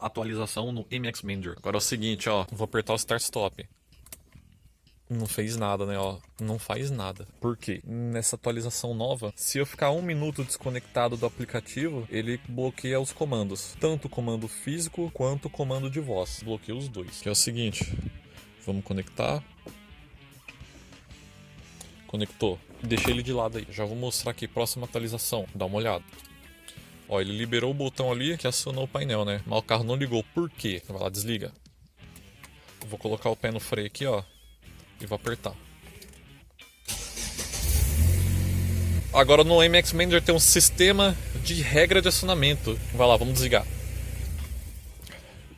atualização no MX Manager. Agora é o seguinte, ó, vou apertar o Start Stop. Não fez nada, né, ó, não faz nada. Por quê? Nessa atualização nova, se eu ficar 1 minuto desconectado do aplicativo, ele bloqueia os comandos. Tanto o comando físico, quanto o comando de voz. Bloqueia os dois. Que é o seguinte, vamos conectar. Conectou. Deixei ele de lado aí. Já vou mostrar aqui, próxima atualização. Dá uma olhada. Ó, ele liberou o botão ali que acionou o painel, né? Mas o carro não ligou. Por quê? Vai lá, desliga. Vou colocar o pé no freio aqui, ó. E vou apertar. Agora no MX Manager tem um sistema de regra de acionamento. Vai lá, vamos desligar.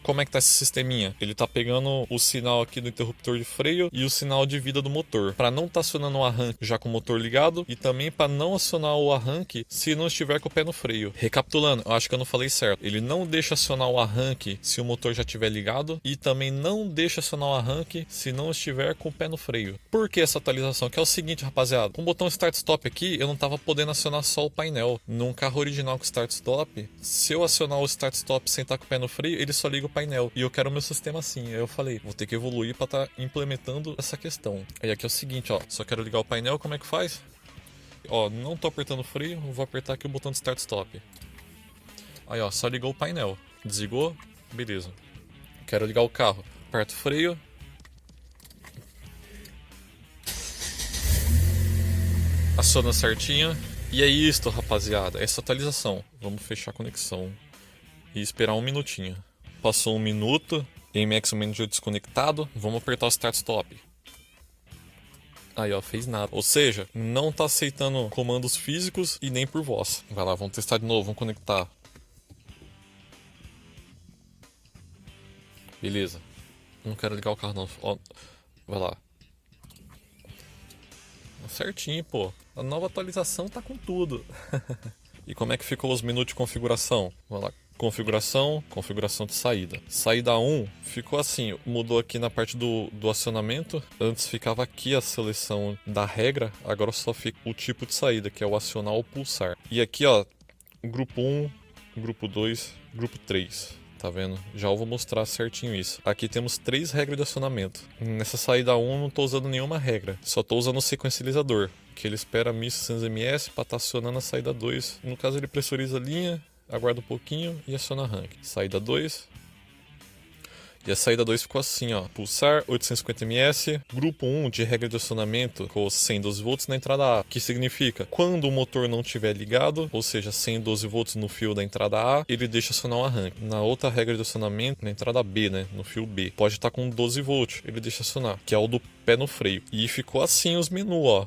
Como é que tá esse sisteminha? Ele tá pegando o sinal aqui do interruptor de freio e o sinal de vida do motor, para não tá acionando o arranque já com o motor ligado e também para não acionar o arranque se não estiver com o pé no freio. Recapitulando, eu acho que eu não falei certo. Ele não deixa acionar o arranque se o motor já estiver ligado e também não deixa acionar o arranque se não estiver com o pé no freio. Por que essa atualização? Que é o seguinte, rapaziada, com o botão Start Stop aqui, eu não tava podendo acionar só o painel. Num carro original com Start Stop, se eu acionar o Start Stop sem estar com o pé no freio, ele só liga o painel. E eu quero o meu sistema assim. Aí eu falei, vou ter que evoluir para estar implementando essa questão. Aí aqui é o seguinte, ó, só quero ligar o painel, como é que faz? Ó, não tô apertando o freio, vou apertar aqui o botão de Start Stop. Aí ó, só ligou o painel. Desligou, beleza. Quero ligar o carro, aperto o freio. Aciona certinho. E é isto, rapaziada, essa atualização. Vamos fechar a conexão e esperar 1 minutinho. Passou 1 minuto, MX Manager desconectado, vamos apertar o Start Stop. Aí ó, fez nada. Ou seja, não tá aceitando comandos físicos e nem por voz. Vai lá, vamos testar de novo, vamos conectar. Beleza. Não quero ligar o carro não. Ó, vai lá. Certinho, pô. A nova atualização tá com tudo. E como é que ficou os menus de configuração? Vamos lá. Configuração, configuração de saída. Saída 1 ficou assim, mudou aqui na parte do acionamento. Antes ficava aqui a seleção da regra, agora só fica o tipo de saída, que é o acionar ou pulsar. E aqui, ó, grupo 1, grupo 2, grupo 3. Tá vendo? Já eu vou mostrar certinho isso. Aqui temos 3 regras de acionamento. Nessa saída 1 não estou usando nenhuma regra, só estou usando o sequencializador, que ele espera 1600 ms para estar acionando a saída 2. No caso ele pressuriza a linha, aguarda um pouquinho e aciona arranque. Saída 2. E a saída 2 ficou assim, ó. Pulsar 850 ms. Grupo 1 de regra de acionamento com 112 volts na entrada A. Que significa, quando o motor não estiver ligado, ou seja, 112 volts no fio da entrada A, ele deixa acionar o arranque. Na outra regra de acionamento, na entrada B, né? No fio B. Pode estar com 12 volts, ele deixa acionar. Que é o do pé no freio. E ficou assim os menus, ó.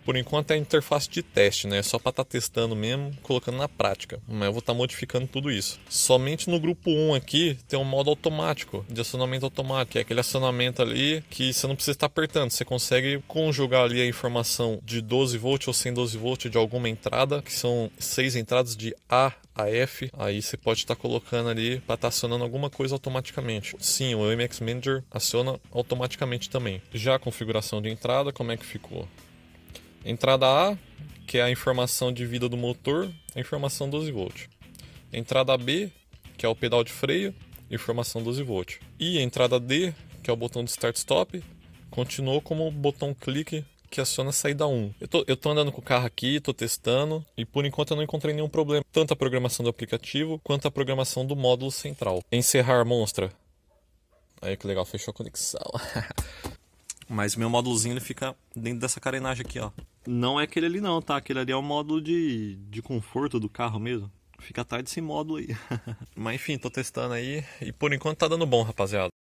Por enquanto é a interface de teste, né? Só para estar testando mesmo, colocando na prática. Mas eu vou estar modificando tudo isso. Somente no grupo 1 aqui tem um modo automático, de acionamento automático. Que é aquele acionamento ali que você não precisa estar apertando. Você consegue conjugar ali a informação de 12 volts ou 112 volts de alguma entrada, que são 6 entradas de A a F. Aí você pode estar colocando ali para estar acionando alguma coisa automaticamente. Sim, o MX Manager aciona automaticamente também. Já a configuração de entrada, como é que ficou? Entrada A, que é a informação de vida do motor, a informação 12 volts. Entrada B, que é o pedal de freio, informação 12 volts. E a entrada D, que é o botão de Start Stop, continuou como o botão clique que aciona a saída 1. Eu tô andando com o carro aqui, tô testando, e por enquanto eu não encontrei nenhum problema. Tanto a programação do aplicativo, quanto a programação do módulo central. Encerrar, monstra. Aí que legal, fechou a conexão. Mas meu módulozinho ele fica dentro dessa carenagem aqui, ó. Não é aquele ali não, tá? Aquele ali é o módulo de conforto do carro mesmo. Fica atrás desse módulo aí. Mas enfim, tô testando aí e por enquanto tá dando bom, rapaziada.